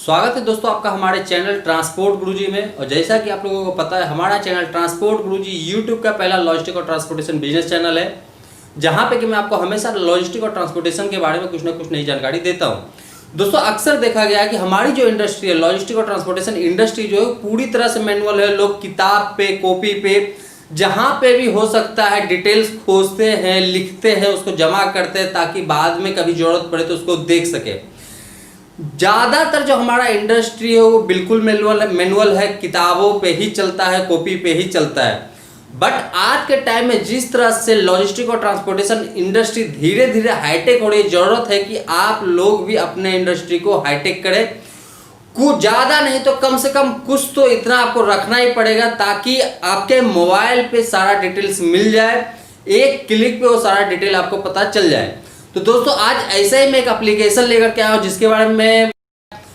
स्वागत है दोस्तों आपका हमारे चैनल ट्रांसपोर्ट गुरुजी में। और जैसा कि आप लोगों को पता है, हमारा चैनल ट्रांसपोर्ट गुरुजी यूट्यूब का पहला लॉजिस्टिक और ट्रांसपोर्टेशन बिजनेस चैनल है, जहां पे कि मैं आपको हमेशा लॉजिस्टिक और ट्रांसपोर्टेशन के बारे में कुछ ना कुछ नई जानकारी देता हूं। दोस्तों अक्सर देखा गया है कि हमारी जो इंडस्ट्री है, लॉजिस्टिक और ट्रांसपोर्टेशन इंडस्ट्री जो है पूरी तरह से मैनुअल है। लोग किताब पे, कॉपी पे, जहां पे भी हो सकता है डिटेल्स खोजते हैं, लिखते हैं, उसको जमा करते हैं ताकि बाद में कभी जरूरत पड़े तो उसको देख सके। ज़्यादातर जो हमारा इंडस्ट्री है वो बिल्कुल मैनुअल है, किताबों पे ही चलता है, कॉपी पे ही चलता है। बट आज के टाइम में जिस तरह से लॉजिस्टिक और ट्रांसपोर्टेशन इंडस्ट्री धीरे धीरे हाईटेक हो रही है, जरूरत है कि आप लोग भी अपने इंडस्ट्री को हाईटेक करें। कुछ ज़्यादा नहीं तो कम से कम कुछ तो इतना आपको रखना ही पड़ेगा ताकि आपके मोबाइल पे सारा डिटेल्स मिल जाए, एक क्लिक पे वो सारा डिटेल आपको पता चल जाए। तो दोस्तों आज ऐसे ही मैं एक एप्लीकेशन लेकर के आया हूँ, जिसके बारे में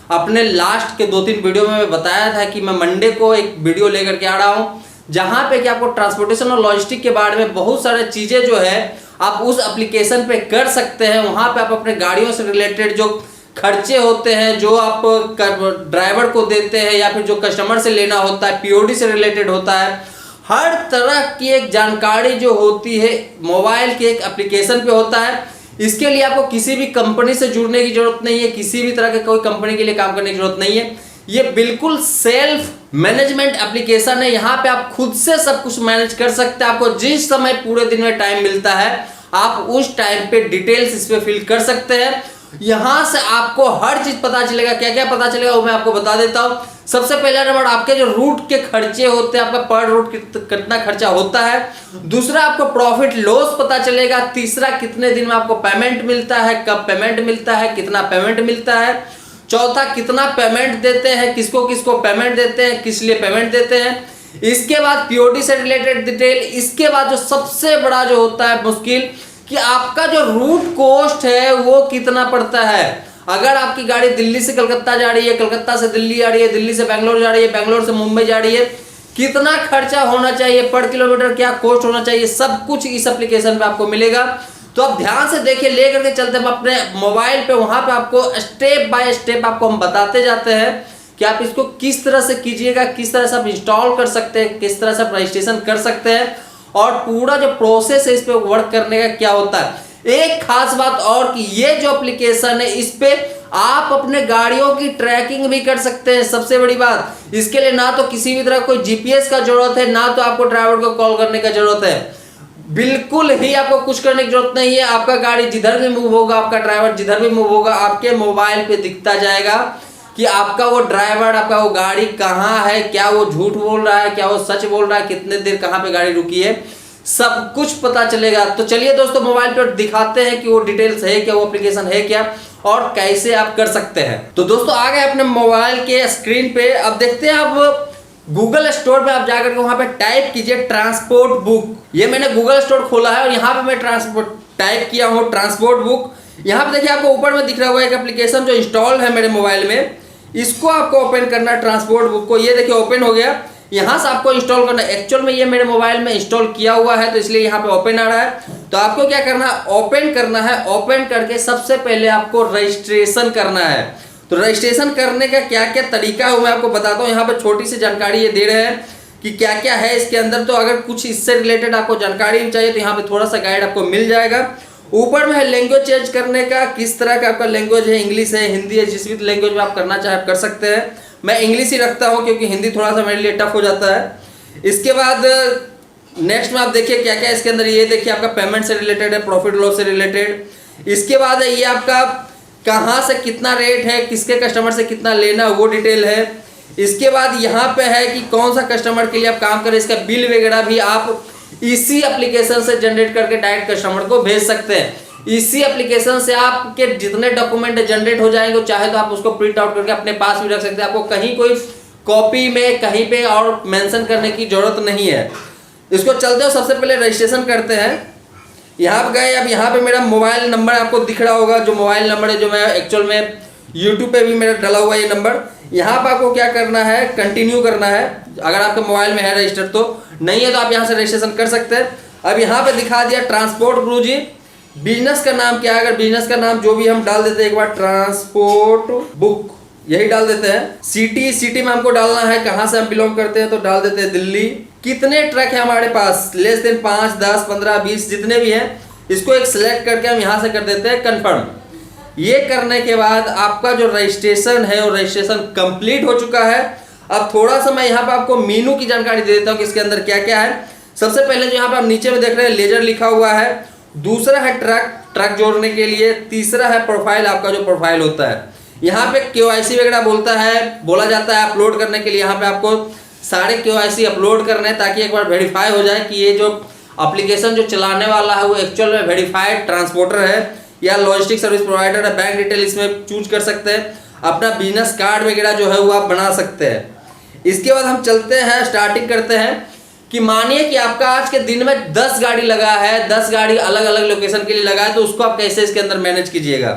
अपने लास्ट के 2-3 वीडियो में बताया था कि मैं मंडे को एक वीडियो लेकर के आ रहा हूँ, जहाँ पे कि आपको ट्रांसपोर्टेशन और लॉजिस्टिक के बारे में बहुत सारे चीज़ें जो है आप उस एप्लीकेशन पे कर सकते हैं। वहाँ पे आप अपने गाड़ियों से रिलेटेड जो खर्चे होते हैं, जो आप ड्राइवर को देते हैं या फिर जो कस्टमर से लेना होता है, पीओडी से रिलेटेड होता है, हर तरह की एक जानकारी जो होती है मोबाइल के एक एप्लीकेशन पे होता है। इसके लिए आपको किसी भी कंपनी से जुड़ने की जरूरत नहीं है, किसी भी तरह के कोई कंपनी के लिए काम करने की जरूरत नहीं है। ये बिल्कुल सेल्फ मैनेजमेंट एप्लीकेशन है। यहाँ पे आप खुद से सब कुछ मैनेज कर सकते हैं। आपको जिस समय पूरे दिन में टाइम मिलता है, आप उस टाइम पे डिटेल्स इस पे फिल कर सकते हैं। यहाँ से आपको हर चीज पता चलेगा। क्या क्या पता चलेगा वो मैं आपको बता देता हूँ। सबसे पहला नंबर, आपके जो रूट के खर्चे होते हैं, आपका पर रूट कितना खर्चा होता है। दूसरा, आपको प्रॉफिट लॉस पता चलेगा। तीसरा, कितने दिन में आपको पेमेंट मिलता है, कब पेमेंट मिलता है, कितना पेमेंट मिलता है। चौथा, कितना पेमेंट देते हैं, किसको किसको पेमेंट देते हैं, किस लिए पेमेंट देते हैं। इसके बाद पीओडी से रिलेटेड डिटेल। इसके बाद जो सबसे बड़ा जो होता है मुश्किल, कि आपका जो रूट कॉस्ट है वो कितना पड़ता है। अगर आपकी गाड़ी दिल्ली से कलकत्ता जा रही है, कलकत्ता से दिल्ली आ रही है, दिल्ली से बेंगलोर जा रही है, बेंगलोर से मुंबई जा रही है, कितना खर्चा होना चाहिए, पर किलोमीटर क्या कॉस्ट होना चाहिए, सब कुछ इस एप्लीकेशन पे आपको मिलेगा। तो आप ध्यान से देखिए, लेकर के चलते हैं अपने मोबाइल पे। वहां पे आपको स्टेप बाय स्टेप आपको हम बताते जाते हैं कि आप इसको किस तरह से कीजिएगा, किस तरह से आप इंस्टॉल कर सकते हैं, किस तरह से आप रजिस्ट्रेशन कर सकते हैं, और पूरा जो प्रोसेस है इस पे वर्क करने का क्या होता है। एक खास बात और कि ये जो एप्लीकेशन है, इस पे आप अपने गाड़ियों की ट्रैकिंग भी कर सकते हैं। सबसे बड़ी बात, इसके लिए ना तो किसी भी तरह कोई जीपीएस का जरूरत है, ना तो आपको ड्राइवर को कॉल करने का जरूरत है। बिल्कुल ही आपको कुछ करने की जरूरत नहीं है। आपका गाड़ी जिधर भी मूव होगा, आपका ड्राइवर जिधर भी मूव होगा, आपके मोबाइल पे दिखता जाएगा कि आपका वो ड्राइवर, आपका वो गाड़ी कहाँ है, क्या वो झूठ बोल रहा है, क्या वो सच बोल रहा है, कितने देर कहाँ पे गाड़ी रुकी है, सब कुछ पता चलेगा। तो चलिए दोस्तों, मोबाइल पर दिखाते हैं कि वो डिटेल्स है क्या, वो एप्लीकेशन है क्या, और कैसे आप कर सकते हैं। तो दोस्तों आ गए अपने मोबाइल के स्क्रीन पे। अब देखते हैं, आप गूगल स्टोर पे आप जाकर के वहां पे टाइप कीजिए ट्रांसपोर्ट बुक। ये मैंने गूगल स्टोर खोला है और यहाँ पे मैं ट्रांसपोर्ट टाइप किया हूँ, ट्रांसपोर्ट बुक। यहाँ पे देखिए आपको ऊपर में दिख रहा हुआ एक एप्लीकेशन जो इंस्टॉल है मेरे मोबाइल में। इसको आपको ओपन करना है, ट्रांसपोर्ट बुक को। ये देखिए ओपन हो गया। यहाँ से आपको इंस्टॉल करना है। एक्चुअल में ये मेरे मोबाइल में इंस्टॉल किया हुआ है, तो इसलिए यहाँ पे ओपन आ रहा है। तो आपको क्या करना है, ओपन करना है। ओपन करके सबसे पहले आपको रजिस्ट्रेशन करना है। तो रजिस्ट्रेशन करने का क्या क्या तरीका है वो मैं आपको बताता हूँ। यहाँ पे छोटी सी जानकारी ये दे रहे हैं कि क्या क्या है इसके अंदर। तो अगर कुछ इससे रिलेटेड आपको जानकारी चाहिए तो यहाँ पे थोड़ा सा गाइड आपको मिल जाएगा। ऊपर में है लैंग्वेज चेंज करने का, किस तरह का आपका लैंग्वेज है, इंग्लिश है, हिंदी है, जिस भी लैंग्वेज में आप करना चाहे आप कर सकते हैं। मैं इंग्लिश ही रखता हूँ क्योंकि हिंदी थोड़ा सा मेरे लिए टफ हो जाता है। इसके बाद नेक्स्ट में आप देखिए क्या क्या इसके अंदर। ये देखिए आपका पेमेंट से रिलेटेड है, प्रॉफिट लॉस से रिलेटेड। इसके बाद है ये आपका कहाँ से कितना रेट है, किसके कस्टमर से कितना लेना, वो डिटेल है। इसके बाद यहाँ पे है कि कौन सा कस्टमर के लिए आप काम करें, इसका बिल वगैरह भी आप इसी एप्लीकेशन से जनरेट करके डायरेक्ट कस्टमर को भेज सकते हैं। इसी एप्लीकेशन से आपके जितने डॉक्यूमेंट जनरेट हो जाएंगे, चाहे तो आप उसको प्रिंट आउट करके अपने पास भी रख सकते हैं। आपको कहीं कोई कॉपी में कहीं पे और मेंशन करने की जरूरत नहीं है। इसको चलते हो सबसे पहले रजिस्ट्रेशन करते हैं। यहाँ पे गए। अब यहाँ पे मेरा मोबाइल नंबर आपको दिख रहा होगा, जो मोबाइल नंबर है जो मैं एक्चुअल में यूट्यूब पे भी मेरा डला हुआ ये नंबर। यहाँ पर आपको क्या करना है, कंटिन्यू करना है। अगर आपके मोबाइल में है रजिस्टर, तो नहीं है तो आप यहाँ से रजिस्ट्रेशन कर सकते हैं। अब यहाँ पे दिखा दिया ट्रांसपोर्ट गुरुजी। बिजनेस का नाम क्या है, अगर बिजनेस का नाम जो भी हम डाल देते हैं एक बार, ट्रांसपोर्ट बुक। यही डाल देते हैं। सिटी में हमको डालना है कहाँ से हम बिलोंग करते हैं, तो डाल देते हैं दिल्ली। कितने ट्रक है हमारे पास, लेस देन 5, 10, 15, 20 जितने भी हैं, इसको एक सिलेक्ट करके हम यहाँ से कर देते हैं कन्फर्म। ये करने के बाद आपका जो रजिस्ट्रेशन है वो रजिस्ट्रेशन कंप्लीट हो चुका है। अब थोड़ा सा मैं यहाँ पे आपको मीनू की जानकारी दे देता हूँ कि इसके अंदर क्या क्या है। सबसे पहले जो यहाँ पे आप नीचे में देख रहे हैं लेजर लिखा हुआ है, दूसरा है ट्रक जोड़ने के लिए, तीसरा है प्रोफाइल, आपका जो प्रोफाइल होता है। यहाँ पे KYC वगैरह बोला जाता है अपलोड करने के लिए। यहाँ पे आपको सारे KYC अपलोड करने हैं ताकि एक बार वेरीफाई हो जाए कि ये जो एप्लीकेशन जो चलाने वाला है वो एक्चुअल में वेरीफाइड ट्रांसपोर्टर है या लॉजिस्टिक सर्विस प्रोवाइडर है। बैंक डिटेल इसमें चूज कर सकते हैं, अपना बिजनेस कार्ड वगैरह जो है वो आप बना सकते हैं। इसके बाद हम चलते हैं, स्टार्टिंग करते हैं कि मानिए कि आपका आज के दिन में 10 गाड़ी लगा है, 10 गाड़ी अलग अलग लोकेशन के लिए लगा है, तो उसको आप कैसे इसके अंदर मैनेज कीजिएगा।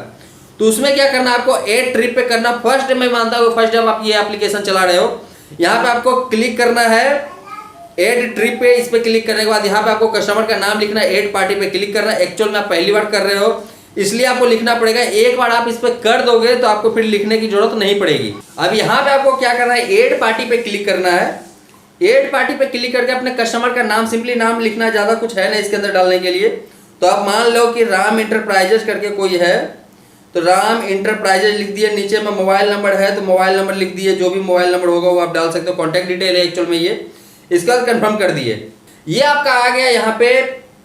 तो उसमें क्या करना है, आपको ऐड ट्रिप पे करना। फर्स्ट मैं मानता हूँ फर्स्ट जब आप ये एप्लीकेशन चला रहे हो, यहाँ पे आपको क्लिक करना है ऐड ट्रिप पे। इस पे क्लिक करने के बाद यहाँ पे आपको कस्टमर का नाम लिखना है, ऐड पार्टी पे क्लिक करना है। एक्चुअल में आप पहली बार कर रहे हो इसलिए आपको लिखना पड़ेगा। एक बार आप इस पे कर दोगे तो आपको फिर लिखने की जरूरत नहीं पड़ेगी। अब यहाँ पे आपको क्या करना है, ऐड पार्टी पे क्लिक करना है। ऐड पार्टी पे क्लिक करके अपने कस्टमर का नाम, सिंपली नाम लिखना है, ज्यादा कुछ है नहीं इसके अंदर डालने के लिए। तो आप मान लो कि राम इंटरप्राइजेज करके कोई है, तो राम इंटरप्राइजेज लिख दिए। नीचे में मोबाइल नंबर है तो मोबाइल नंबर लिख दिए, जो भी मोबाइल नंबर होगा वो आप डाल सकते हो। कॉन्टैक्ट डिटेल है एक्चुअल में ये। इसके बाद कंफर्म कर दिए, ये आपका आ गया यहाँ पे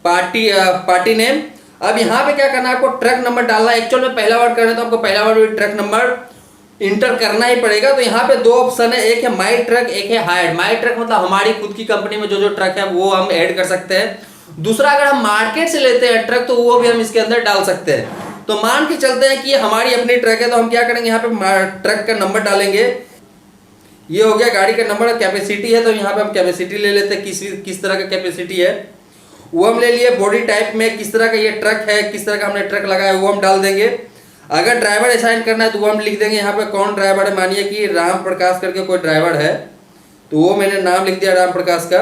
पार्टी नेम। अब यहाँ पे क्या करना है, आपको ट्रक नंबर डालना है। एक्चुअल में पहला बार करना है तो आपको पहला बार ट्रक नंबर इंटर करना ही पड़ेगा। तो यहाँ पे 2 ऑप्शन है, एक है माई ट्रक, एक है हायर्ड। माई ट्रक मतलब हमारी खुद की कंपनी में जो ट्रक है वो हम ऐड कर सकते हैं। दूसरा अगर हम मार्केट से लेते हैं ट्रक तो वो भी हम इसके अंदर डाल सकते हैं। तो मान के चलते हैं कि ये हमारी अपनी ट्रक है, तो हम क्या करेंगे, यहाँ पे ट्रक का नंबर डालेंगे। ये हो गया गाड़ी का नंबर। कैपेसिटी है तो यहाँ पे हम कैपेसिटी ले लेते हैं, किस तरह का कैपेसिटी है वो हम ले लिए। बॉडी टाइप में किस तरह का ये ट्रक है, किस तरह का हमने ट्रक लगाया है वो हम डाल देंगे। अगर ड्राइवर असाइन करना है तो वो हम लिख देंगे यहाँ पे कौन ड्राइवर है। मानिए कि राम प्रकाश करके कोई ड्राइवर है तो वो मैंने नाम लिख दिया राम प्रकाश का।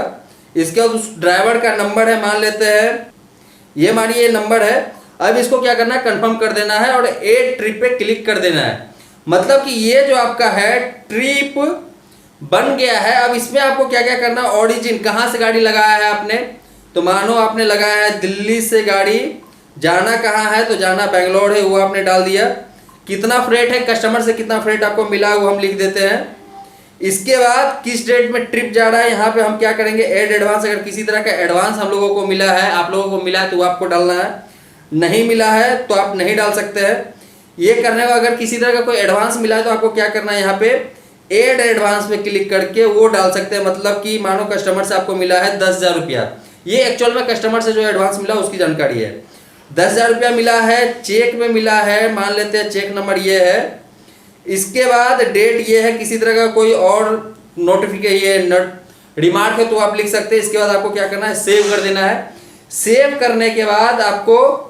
इसके बाद उस ड्राइवर का नंबर है, मान लेते हैं ये, मानिए ये नंबर है। अब इसको क्या करना है, कंफर्म कर देना है और ऐड ट्रिप पे क्लिक कर देना है। मतलब कि ये जो आपका है ट्रिप बन गया है। अब इसमें आपको क्या क्या करना है, ऑरिजिन कहाँ से गाड़ी लगाया है आपने, तो मानो आपने लगाया है दिल्ली से गाड़ी, जाना कहाँ है, तो जाना बेंगलोर है, वो आपने डाल दिया। कितना फ्रेट है, कस्टमर से कितना फ्रेट आपको मिला वो हम लिख देते हैं। इसके बाद किस डेट में ट्रिप जा रहा है, यहाँ पे हम क्या करेंगे, ऐड एडवांस। अगर किसी तरह का एडवांस हम लोगों को मिला है, आप लोगों को मिला है तो वो आपको डालना है, नहीं मिला है तो आप नहीं डाल सकते हैं। ये करने का अगर किसी तरह का कोई एडवांस मिला है तो आपको क्या करना है, यहाँ पे ऐड एडवांस पे क्लिक करके वो डाल सकते हैं। मतलब कि मानो कस्टमर से आपको मिला है 10,000 रुपया, ये एक्चुअल में कस्टमर से जो एडवांस मिला उसकी जानकारी है। 10,000 रुपया मिला है, चेक में मिला है, मान लेते हैं चेक नंबर ये है। इसके बाद डेट ये है, किसी तरह का कोई और नोटिफिकेशन रिमार्क है तो आप लिख सकते हैं। इसके बाद आपको क्या करना है, सेव कर देना है। सेव करने के बाद आपको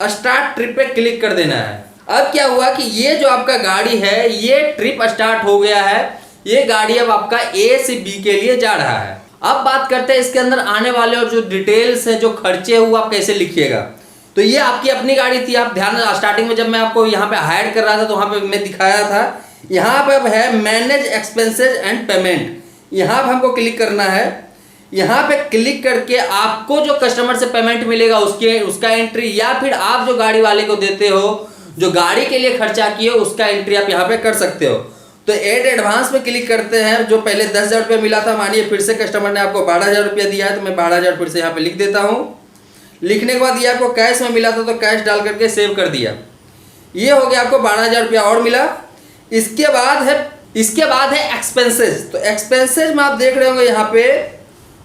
स्टार्ट ट्रिप पे क्लिक कर देना है। अब क्या हुआ कि ये जो आपका गाड़ी है ये ट्रिप स्टार्ट हो गया है। ये गाड़ी अब आपका A से B के लिए जा रहा है। अब बात करते हैं इसके अंदर आने वाले और जो डिटेल्स है, जो खर्चे हैं वो आप कैसे लिखिएगा। तो ये आपकी अपनी गाड़ी थी, आप ध्यान स्टार्टिंग में जब मैं आपको यहाँ पे हायर कर रहा था तो वहाँ पे मैं दिखाया था। यहाँ पे अब है मैनेज एक्सपेंसेस एंड पेमेंट, यहाँ पे हमको क्लिक करना है। यहाँ पे क्लिक करके आपको जो कस्टमर से पेमेंट मिलेगा उसका एंट्री, या फिर आप जो गाड़ी वाले को देते हो, जो गाड़ी के लिए खर्चा किए उसका एंट्री आप यहाँ पे कर सकते हो। तो ऐड एडवांस पे क्लिक करते हैं। जो पहले 10,000 रुपया मिला था, मानिए फिर से कस्टमर ने आपको 12,000 रुपया दिया है तो मैं 12,000 फिर से यहाँ पे लिख देता हूँ। लिखने के बाद ये आपको कैश में मिला था तो कैश डाल करके सेव कर दिया। ये हो गया, आपको 12,000 रुपया और मिला। इसके बाद है एक्सपेंसेस। तो एक्सपेंसेस में आप देख रहे होंगे यहाँ पे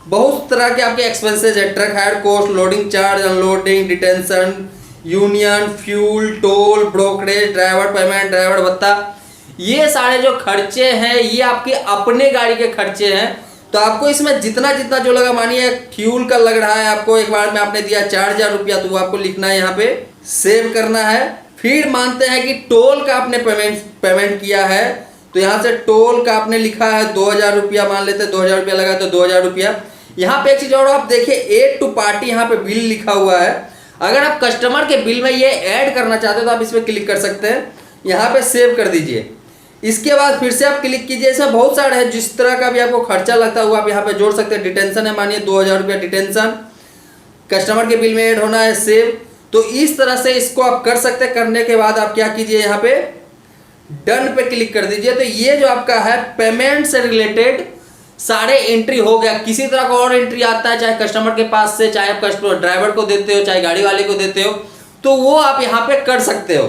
बहुत तरह के आपके एक्सपेंसेस है। Truck hire cost, loading charge, unloading, detention, union, fuel, toll, brokerage, driver payment, driver भत्ता, ये सारे जो खर्चे हैं ये आपके अपने गाड़ी के खर्चे हैं। तो आपको इसमें जितना जितना जो लगा, मानिए फ्यूल का लग रहा है आपको, एक बार में आपने दिया 4,000 रुपया तो वो आपको लिखना है, यहाँ पे सेव करना है। फिर मानते हैं कि टोल का आपने पेमेंट किया है तो यहाँ से टोल का आपने लिखा है 2,000 रुपया, मान लेते हैं 2,000 रुपया लगा तो 2,000 रुपया। यहाँ पे एक चीज और आप देखिए, ऐड टू पार्टी यहाँ पे बिल लिखा हुआ है। अगर आप कस्टमर के बिल में ये ऐड करना चाहते हो तो आप इस पर क्लिक कर सकते हैं। यहाँ पे सेव कर दीजिए। इसके बाद फिर से आप क्लिक कीजिए। इसमें बहुत सारे है, जिस तरह का भी आपको खर्चा लगता है वो आप यहाँ पे जोड़ सकते हैं। डिटेंशन है, मानिए 2000 रुपया डिटेंशन, कस्टमर के बिल में ऐड होना है, सेव। तो इस तरह से इसको आप कर सकते हैं। करने के बाद आप क्या कीजिए, यहाँ पे डन पे क्लिक कर दीजिए। तो ये जो आपका है पेमेंट से रिलेटेड सारे एंट्री हो गया। किसी तरह का और एंट्री आता है, चाहे कस्टमर के पास से, चाहे आप कस्टमर ड्राइवर को देते हो, चाहे गाड़ी वाले को देते हो, तो वो आप यहाँ पे कर सकते हो।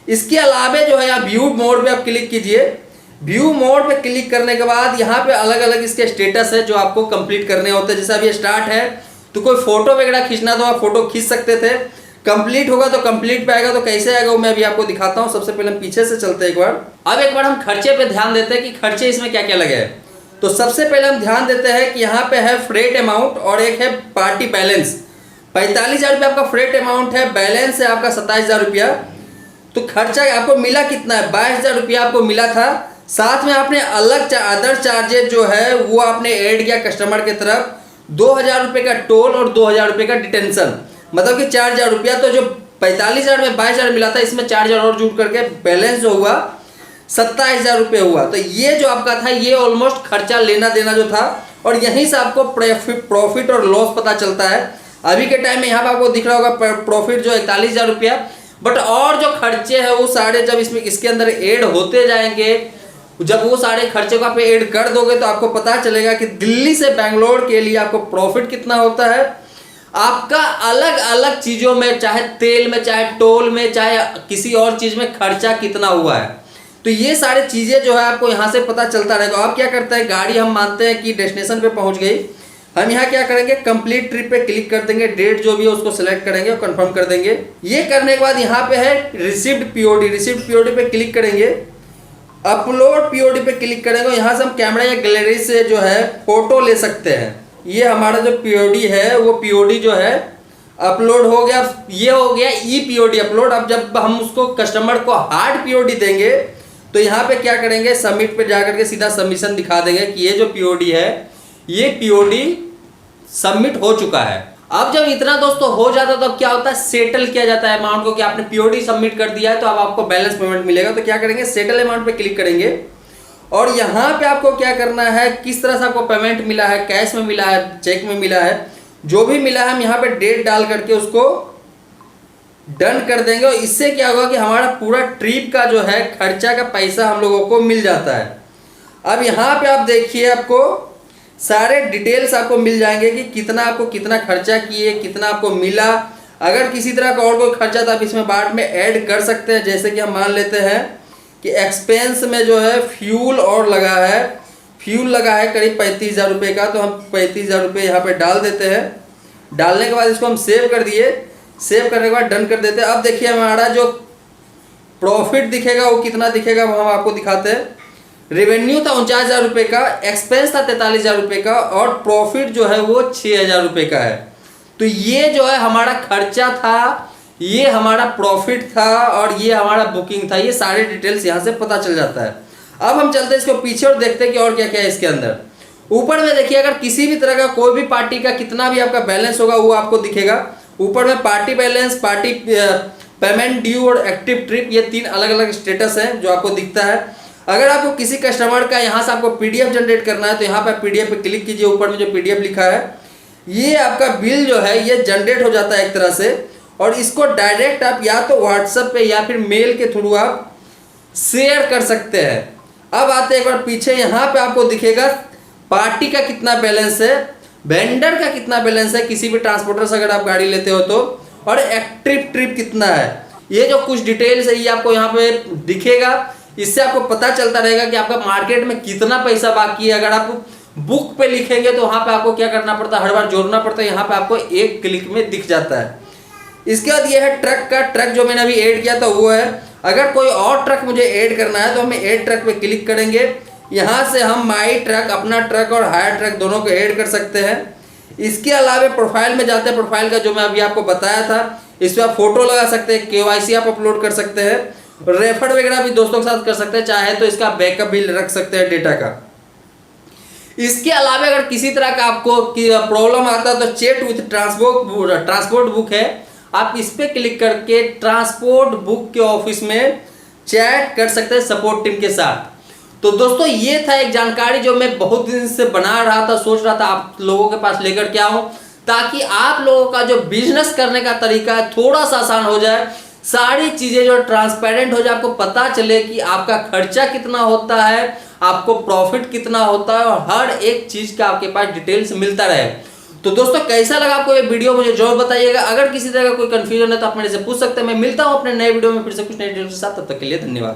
इसके अलावा जो है यहाँ व्यू मोड पे आप क्लिक कीजिए। व्यू मोड पे क्लिक करने के बाद यहाँ पे अलग अलग इसके स्टेटस है जो आपको कंप्लीट करने होते हैं। जैसे अभी स्टार्ट है तो कोई फोटो वगैरह खींचना तो आप फोटो खींच सकते थे। कंप्लीट होगा तो कंप्लीट पे आएगा। तो कैसे आएगा वो मैं अभी आपको दिखाता हूँ। सबसे पहले हम पीछे से चलते हैं एक बार। अब एक बार हम खर्चे पे ध्यान देते हैं कि खर्चे इसमें क्या क्या लगे हैं। तो सबसे पहले हम ध्यान देते हैं कि यहाँ पे है फ्रेट अमाउंट और एक है पार्टी बैलेंस। 45,000 रुपया आपका फ्रेट अमाउंट है, बैलेंस है आपका 27,000 रुपया। तो खर्चा आपको मिला कितना है, 22,000 रुपया आपको मिला था। साथ में आपने अलग अदर चार्जेस जो है वो आपने ऐड किया कस्टमर की तरफ। 2,000 रुपये का टोल और 2,000 रुपये का डिटेंशन, मतलब कि 4,000 रुपया। तो जो 45,000 में 22,000 मिला था, इसमें 4,000 और जुड़ करके बैलेंस जो हुआ 27,000 रुपये हुआ। तो ये जो आपका था ये ऑलमोस्ट खर्चा लेना देना जो था। और यहीं से आपको प्रॉफिट और लॉस पता चलता है। अभी के टाइम में यहाँ पर आपको दिख रहा होगा प्रॉफिट जो 41,000 रुपया। बट और जो खर्चे हैं वो सारे जब इसके अंदर ऐड होते जाएंगे, जब वो सारे खर्चे को आप ऐड कर दोगे तो आपको पता चलेगा कि दिल्ली से बेंगलोर के लिए आपको प्रॉफिट कितना होता है। आपका अलग अलग चीजों में, चाहे तेल में, चाहे टोल में, चाहे किसी और चीज में खर्चा कितना हुआ है। तो ये सारी चीजें जो है आपको यहाँ से पता चलता रहेगा। आप क्या करते हैं, गाड़ी हम मानते हैं कि डेस्टिनेशन पे पहुंच गई, हम यहाँ क्या करेंगे, कंप्लीट ट्रिप पे क्लिक कर देंगे। डेट जो भी है उसको सिलेक्ट करेंगे और कंफर्म कर देंगे। ये करने के बाद यहाँ पे है रिसीव्ड पीओडी। रिसीव्ड पीओडी पे क्लिक करेंगे, अपलोड पीओडी पे क्लिक करेंगे। यहाँ से हम कैमरा या गैलरी से जो है फोटो ले सकते हैं। ये हमारा जो पीओडी है वो पीओडी जो है अपलोड हो गया। ये हो गया ई पीओडी अपलोड। अब जब हम उसको कस्टमर को हार्ड पीओडी देंगे तो यहाँ पे क्या करेंगे, सबमिट पे जाकर के सीधा सबमिशन दिखा देंगे कि ये जो पीओडी है ये पीओडी सबमिट हो चुका है। अब जब इतना दोस्तों हो जाता है तो अब क्या होता है, सेटल किया जाता है अमाउंट को कि आपने पीओडी सबमिट कर दिया है तो अब आपको बैलेंस पेमेंट मिलेगा। तो क्या करेंगे, सेटल अमाउंट पे क्लिक करेंगे और यहाँ पे आपको क्या करना है, किस तरह से आपको पेमेंट मिला है, कैश में मिला है, चेक में मिला है, जो भी मिला है हम यहाँ पे डेट डाल करके उसको डन कर देंगे। और इससे क्या होगा कि हमारा पूरा ट्रिप का जो है खर्चा का पैसा हम लोगों को मिल जाता है। अब यहाँ पे आप देखिए, आपको सारे डिटेल्स आपको मिल जाएंगे कि कितना आपको कितना खर्चा किए, कितना आपको मिला। अगर किसी तरह का और कोई खर्चा तो आप इसमें बाद में ऐड कर सकते हैं। जैसे कि हम मान लेते हैं कि एक्सपेंस में जो है फ्यूल और लगा है, फ्यूल लगा है करीब 35,000 रुपये का, तो हम 35,000 रुपये यहाँ पे डाल देते हैं। डालने के बाद इसको हम सेव कर दिए। सेव करने के बाद डन कर देते हैं। अब देखिए हमारा जो प्रॉफिट दिखेगा वो कितना दिखेगा वो हम आपको दिखाते हैं। रेवेन्यू था 49,000 रुपये का, एक्सपेंस था 43,000 रुपये का और प्रॉफिट जो है वो 6,000 रुपये का है। तो ये जो है हमारा खर्चा था, ये हमारा प्रॉफिट था और ये हमारा बुकिंग था। ये सारे डिटेल्स यहाँ से पता चल जाता है। अब हम चलते हैं इसको पीछे और देखते हैं कि और क्या क्या है इसके अंदर। ऊपर में देखिए, अगर किसी भी तरह का कोई भी पार्टी का कितना भी आपका बैलेंस होगा वो आपको दिखेगा। ऊपर में party balance, party payment due और एक्टिव ट्रिप, ये 3 अलग अलग स्टेटस हैं जो आपको दिखता है। अगर आपको किसी कस्टमर का यहाँ से आपको पीडीएफ जनरेट करना है तो यहाँ पर पीडीएफ पे क्लिक कीजिए। ऊपर में जो पीडीएफ लिखा है ये आपका बिल जो है ये जनरेट हो जाता है एक तरह से। और इसको डायरेक्ट आप या तो व्हाट्सएप पे या फिर मेल के थ्रू आप शेयर कर सकते हैं। अब आते एक बार पीछे, यहाँ पे आपको दिखेगा पार्टी का कितना बैलेंस है, वेंडर का कितना बैलेंस है किसी भी ट्रांसपोर्टर से अगर आप गाड़ी लेते हो तो, और एक्टिव ट्रिप कितना है। ये जो कुछ डिटेल्स है ये आपको यहाँ पे दिखेगा। इससे आपको पता चलता रहेगा कि आपका मार्केट में कितना पैसा बाकी है। अगर आप बुक पे लिखेंगे तो वहाँ पे आपको क्या करना पड़ता है, हर बार जोड़ना पड़ता है। यहाँ पे आपको एक क्लिक में दिख जाता है। इसके बाद ये है ट्रक का। ट्रक जो मैंने अभी ऐड किया था वो है। अगर कोई और ट्रक मुझे ऐड करना है तो हम ऐड ट्रक पे क्लिक करेंगे। यहाँ से हम माई ट्रक, अपना ट्रक और हायर ट्रक दोनों को ऐड कर सकते हैं। इसके अलावा प्रोफाइल में जाते हैं। प्रोफाइल का जो मैं अभी आपको बताया था, इस पर आप फोटो लगा सकते हैं, केवाईसी आप अपलोड कर सकते हैं, रेफर वगैरह भी दोस्तों के साथ कर सकते हैं। चाहे तो इसका बैकअप भी रख सकते हैं डेटा का। इसके अलावा अगर किसी तरह का आपको प्रॉब्लम आता है तो चैट विथ ट्रांसपोर्ट बुक है, आप इस पे क्लिक करके ट्रांसपोर्ट बुक के ऑफिस में चैट कर सकते हैं सपोर्ट टीम के साथ। तो दोस्तों ये था एक जानकारी जो मैं बहुत दिन से बना रहा था, सोच रहा था आप लोगों के पास लेकर के आऊं, ताकि आप लोगों का जो बिजनेस करने का तरीका है थोड़ा सा आसान हो जाए, सारी चीजें जो ट्रांसपेरेंट हो जाए, आपको पता चले कि आपका खर्चा कितना होता है, आपको प्रॉफिट कितना होता है, और हर एक चीज का आपके पास डिटेल्स मिलता रहे। तो दोस्तों कैसा लगा आपको ये वीडियो, मुझे जरूर बताइएगा। अगर किसी तरह का कोई कंफ्यूजन है तो आप मेरे से पूछ सकते हैं। मैं मिलता हूं अपने नए वीडियो में फिर से कुछ नए डिटेल्स के साथ, तब तक के लिए धन्यवाद।